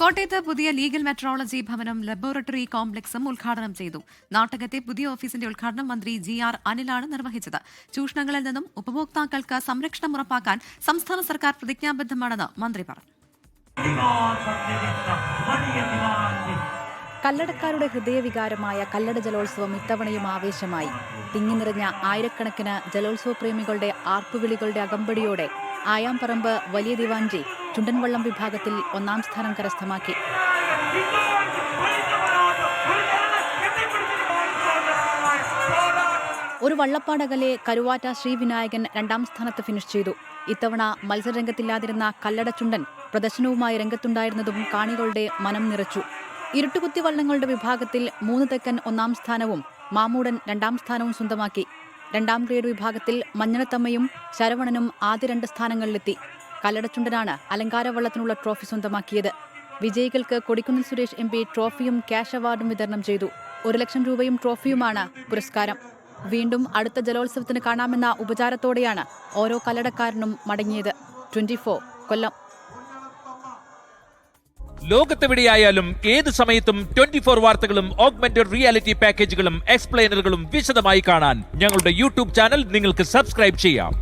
കോട്ടയത്ത് പുതിയ legal metrology ഭവനം ലബോറട്ടറി കോംപ്ലക്സും ഉദ്ഘാടനം ചെയ്തു. നാട്ടകത്തെ പുതിയ ഓഫീസിന്റെ ഉദ്ഘാടനം മന്ത്രി GR അനിലാണ് നിർവഹിച്ചത്. ചൂഷണങ്ങളിൽ നിന്നും ഉപഭോക്താക്കൾക്ക് സംരക്ഷണം ഉറപ്പാക്കാൻ സംസ്ഥാന സർക്കാർ പ്രതിജ്ഞാബദ്ധമാണെന്ന് മന്ത്രി പറഞ്ഞു. കല്ലടക്കാരുടെ ഹൃദയവികാരമായ കല്ലട ജലോത്സവം ഇത്തവണയും ആവേശമായി. തിങ്ങി നിറഞ്ഞ ആയിരക്കണക്കിന് ജലോത്സവ പ്രേമികളുടെ ആർപ്പുവിളികളുടെ അകമ്പടിയോടെ ആയാംപറമ്പ് വലിയ ദിവാഞ്ചി ചുണ്ടൻവള്ളം വിഭാഗത്തിൽ 1ാം സ്ഥാനം കരസ്ഥമാക്കി. ഒരു വള്ളപ്പാടകലെ കരുവാറ്റ ശ്രീവിനായകൻ 2ാം സ്ഥാനത്ത് ഫിനിഷ് ചെയ്തു. ഇത്തവണ മത്സരരംഗത്തില്ലാതിരുന്ന കല്ലട ചുണ്ടൻ പ്രദർശനവുമായി രംഗത്തുണ്ടായിരുന്നതും കാണികളുടെ മനം നിറച്ചു. ഇരുട്ടുകുത്തി വള്ളങ്ങളുടെ വിഭാഗത്തിൽ 3 തെക്കൻ 1ാം സ്ഥാനവും മാമൂടൻ 2ാം സ്ഥാനവും സ്വന്തമാക്കി. 2ാം ഗ്രേഡ് വിഭാഗത്തിൽ മഞ്ഞണത്തമ്മയും ശരവണനും ആദ്യ 2 സ്ഥാനങ്ങളിലെത്തി. കല്ലടച്ചുണ്ടനാണ് അലങ്കാരവള്ളത്തിനുള്ള ട്രോഫി സ്വന്തമാക്കിയത്. വിജയികൾക്ക് കൊടിക്കുന്നിൽ സുരേഷ് MP ട്രോഫിയും ക്യാഷ് അവാർഡും വിതരണം ചെയ്തു. 1 ലക്ഷം രൂപയും ട്രോഫിയുമാണ് പുരസ്കാരം. വീണ്ടും അടുത്ത ജലോത്സവത്തിന് കാണാമെന്ന ഉപചാരത്തോടെയാണ് ഓരോ കല്ലടക്കാരനും മടങ്ങിയത്. 24 കൊല്ലം. ലോകത്തെവിടെയായാലും ഏത് സമയത്തും 24 വാർത്തകളും ഓഗ്മെന്റഡ് റിയാലിറ്റി പാക്കേജുകളും എക്സ്പ്ലെയിനറുകളും വിശദമായി കാണാൻ ഞങ്ങളുടെ YouTube ചാനൽ നിങ്ങൾക്ക് സബ്സ്ക്രൈബ് ചെയ്യാം.